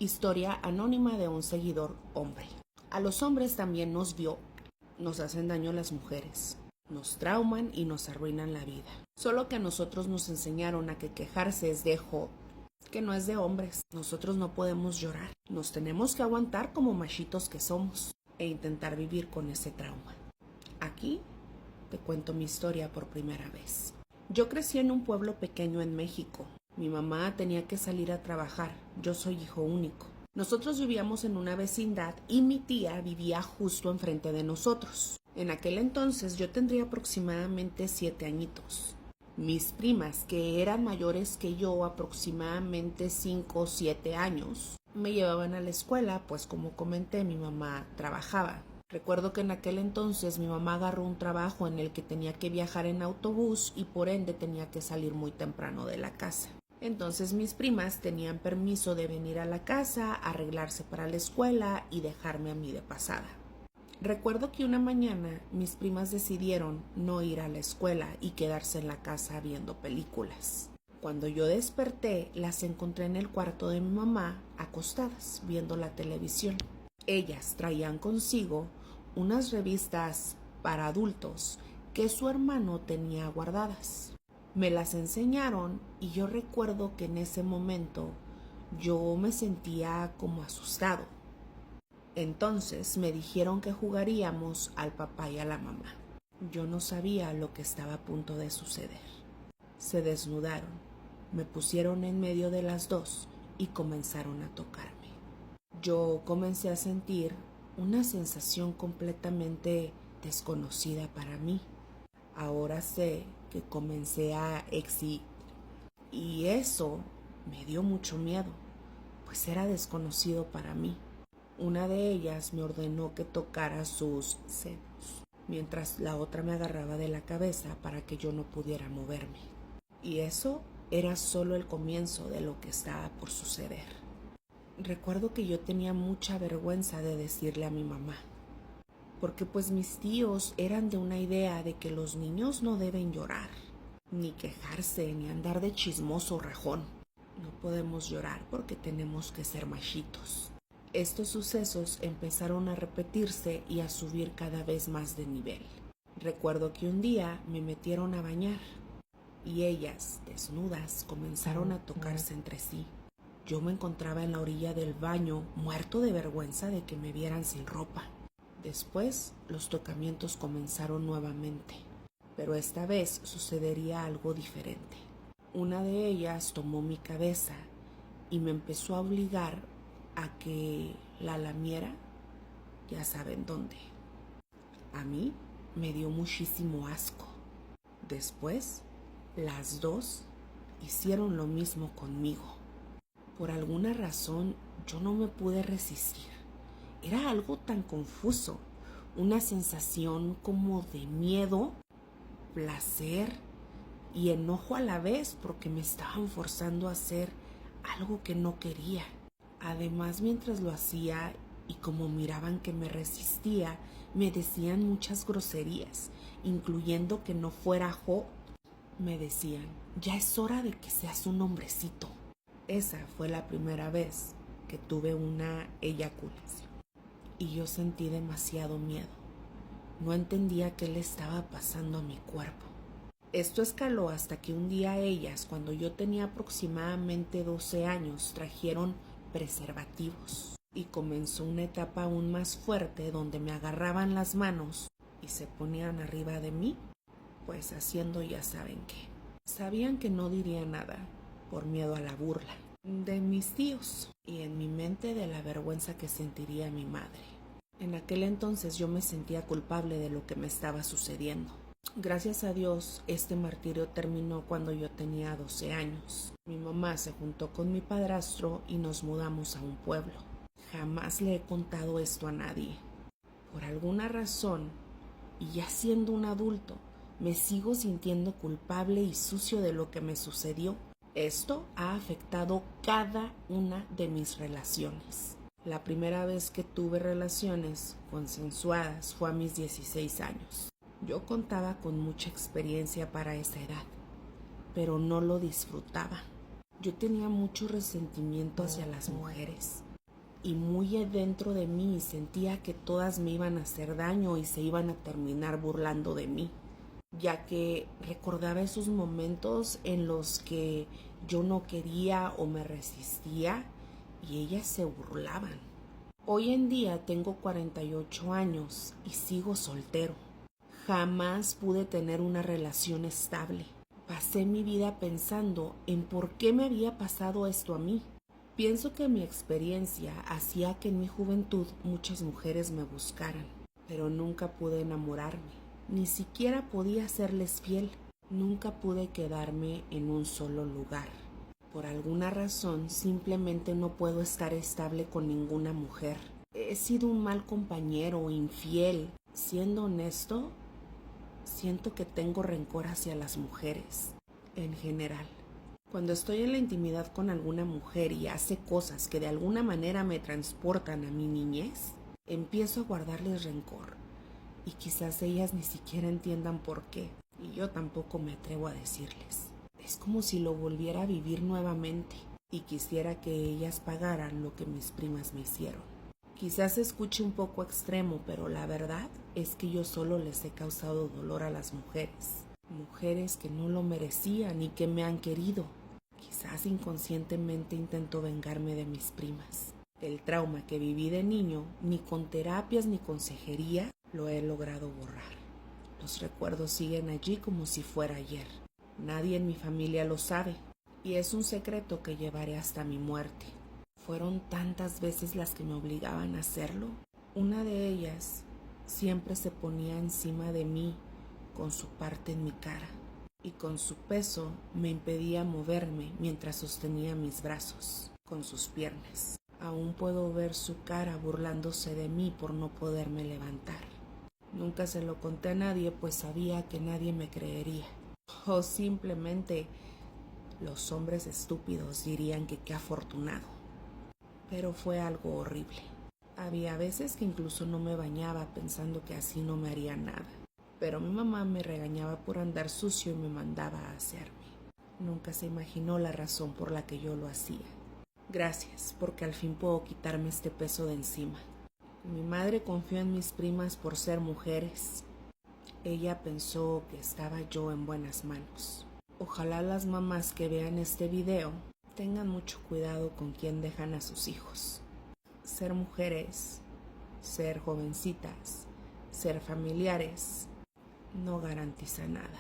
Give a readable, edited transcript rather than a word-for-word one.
Historia anónima de un seguidor hombre. A los hombres también nos vio, nos hacen daño las mujeres, nos trauman y nos arruinan la vida. Solo que a nosotros nos enseñaron a que quejarse es de que no es de hombres. Nosotros no podemos llorar, nos tenemos que aguantar como machitos que somos e intentar vivir con ese trauma. Aquí te cuento mi historia por primera vez. Yo crecí en un pueblo pequeño en México. Mi mamá tenía que salir a trabajar, yo soy hijo único. Nosotros vivíamos en una vecindad y mi tía vivía justo enfrente de nosotros. En aquel entonces yo tendría aproximadamente 7 añitos. Mis primas, que eran mayores que yo, aproximadamente 5 o 7 años, me llevaban a la escuela, pues como comenté, mi mamá trabajaba. Recuerdo que en aquel entonces mi mamá agarró un trabajo en el que tenía que viajar en autobús y por ende tenía que salir muy temprano de la casa. Entonces mis primas tenían permiso de venir a la casa, arreglarse para la escuela y dejarme a mí de pasada. Recuerdo que una mañana mis primas decidieron no ir a la escuela y quedarse en la casa viendo películas. Cuando yo desperté, las encontré en el cuarto de mi mamá, acostadas, viendo la televisión. Ellas traían consigo unas revistas para adultos que su hermano tenía guardadas. Me las enseñaron y yo recuerdo que en ese momento yo me sentía como asustado. Entonces me dijeron que jugaríamos al papá y a la mamá. Yo no sabía lo que estaba a punto de suceder. Se desnudaron, me pusieron en medio de las dos y comenzaron a tocarme. Yo comencé a sentir una sensación completamente desconocida para mí. Ahora sé que comencé a excitar y eso me dio mucho miedo, pues era desconocido para mí. Una de ellas me ordenó que tocara sus senos, mientras la otra me agarraba de la cabeza para que yo no pudiera moverme. Y eso era solo el comienzo de lo que estaba por suceder. Recuerdo que yo tenía mucha vergüenza de decirle a mi mamá, porque pues mis tíos eran de una idea de que los niños no deben llorar, ni quejarse, ni andar de chismoso rajón. No podemos llorar porque tenemos que ser machitos. Estos sucesos empezaron a repetirse y a subir cada vez más de nivel. Recuerdo que un día me metieron a bañar y ellas, desnudas, comenzaron a tocarse entre sí. Yo me encontraba en la orilla del baño, muerto de vergüenza de que me vieran sin ropa. Después, los tocamientos comenzaron nuevamente, pero esta vez sucedería algo diferente. Una de ellas tomó mi cabeza y me empezó a obligar a que la lamiera, ya saben dónde. A mí me dio muchísimo asco. Después, las dos hicieron lo mismo conmigo. Por alguna razón, yo no me pude resistir. Era algo tan confuso, una sensación como de miedo, placer y enojo a la vez porque me estaban forzando a hacer algo que no quería. Además, mientras lo hacía y como miraban que me resistía, me decían muchas groserías, incluyendo que no fuera jo. Me decían, ya es hora de que seas un hombrecito. Esa fue la primera vez que tuve una eyaculación. Y yo sentí demasiado miedo. No entendía qué le estaba pasando a mi cuerpo. Esto escaló hasta que un día ellas, cuando yo tenía aproximadamente 12 años, trajeron preservativos. Y comenzó una etapa aún más fuerte donde me agarraban las manos y se ponían arriba de mí, pues haciendo ya saben qué. Sabían que no diría nada por miedo a la burla de mis tíos y en mi mente de la vergüenza que sentiría mi madre. En aquel entonces yo me sentía culpable de lo que me estaba sucediendo. Gracias a Dios, este martirio terminó cuando yo tenía 12 años. Mi mamá se juntó con mi padrastro y nos mudamos a un pueblo. Jamás le he contado esto a nadie. Por alguna razón, y ya siendo un adulto, me sigo sintiendo culpable y sucio de lo que me sucedió. Esto ha afectado cada una de mis relaciones. La primera vez que tuve relaciones consensuadas fue a mis 16 años. Yo contaba con mucha experiencia para esa edad, pero no lo disfrutaba. Yo tenía mucho resentimiento hacia las mujeres. y muy adentro de mí sentía que todas me iban a hacer daño y se iban a terminar burlando de mí, ya que recordaba esos momentos en los que yo no quería o me resistía y ellas se burlaban. Hoy en día tengo 48 años y sigo soltero. Jamás pude tener una relación estable. Pasé mi vida pensando en por qué me había pasado esto a mí. Pienso que mi experiencia hacía que en mi juventud muchas mujeres me buscaran, pero nunca pude enamorarme, ni siquiera podía serles fiel. Nunca pude quedarme en un solo lugar. Por alguna razón simplemente no puedo estar estable con ninguna mujer. He sido un mal compañero, infiel. Siendo honesto, siento que tengo rencor hacia las mujeres, en general. Cuando estoy en la intimidad con alguna mujer y hace cosas que de alguna manera me transportan a mi niñez, empiezo a guardarles rencor. Y quizás ellas ni siquiera entiendan por qué, y yo tampoco me atrevo a decirles. Es como si lo volviera a vivir nuevamente y quisiera que ellas pagaran lo que mis primas me hicieron. Quizás se escuche un poco extremo, pero la verdad es que yo solo les he causado dolor a las mujeres. Mujeres que no lo merecían y que me han querido. Quizás inconscientemente intento vengarme de mis primas. El trauma que viví de niño, ni con terapias ni consejería, lo he logrado borrar. Los recuerdos siguen allí como si fuera ayer. Nadie en mi familia lo sabe, y es un secreto que llevaré hasta mi muerte. Fueron tantas veces las que me obligaban a hacerlo. Una de ellas siempre se ponía encima de mí con su parte en mi cara, y con su peso me impedía moverme mientras sostenía mis brazos con sus piernas. Aún puedo ver su cara burlándose de mí por no poderme levantar. Nunca se lo conté a nadie, pues sabía que nadie me creería. O simplemente los hombres estúpidos dirían que qué afortunado. Pero fue algo horrible. Había veces que incluso no me bañaba pensando que así no me haría nada. Pero mi mamá me regañaba por andar sucio y me mandaba a hacerme. Nunca se imaginó la razón por la que yo lo hacía. Gracias, porque al fin puedo quitarme este peso de encima. Mi madre confió en mis primas por ser mujeres. Ella pensó que estaba yo en buenas manos. Ojalá las mamás que vean este video tengan mucho cuidado con quién dejan a sus hijos. Ser mujeres, ser jovencitas, ser familiares, no garantiza nada.